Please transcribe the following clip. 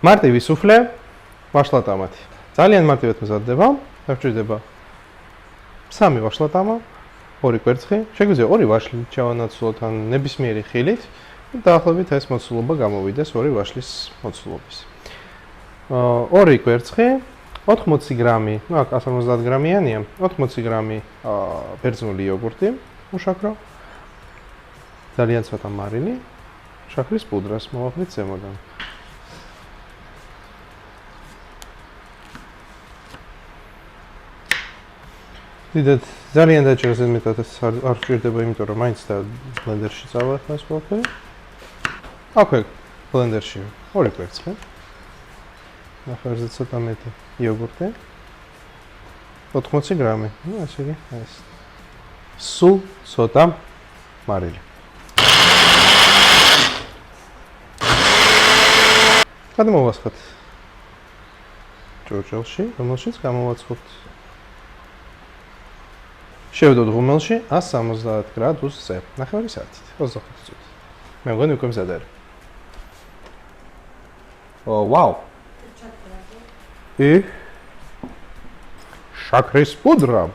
მარტივი სუფლე, ვაშლა ტამატი. ძალიან მარტივად მზადდება, დაგვჭირდება 3 ვაშლა ტამა, 2 კვერცხი, შეგვიძლია 2 ვაშლი ჩავანაცვლოთ ან ნებისმიერი ხილით. დაახლოებით ეს მოცულობა გამოვიდეს 2 ვაშლის მოცულობის. 2 კვერცხი, 80 გრამი, ну, აქ 150 გრამიანია, 80 გრამი ბერძნული იოგურტი, უშაქრო. ძალიან ცოტა მარილი, შაქრის პუდრას მოვაყრით ზემოდან. დიდად ძალიან დაჭერს მეტად ეს არ ვჭირდება, იმიტომ რომ მაინც და ბლენდერში წავახლა ეს ყველაფერი. აქვე ბლენდერში 2 კვერცხი. ნახევარზე ცოტა მეტი იოგურტი. 80 გრამი. ну, ესე იგი, ეს. სულ ცოტა მარილი. გადმოვასხოთ ჭურჭელში, რომელშიც გამოვაცხობთ. შევდოთ ღუმელში 170 გრადუსზე, ნახევარი საათით, 25 წუთი. მე მგონი უკვე მზად არის. ვაუ. შაქრის პუდრა.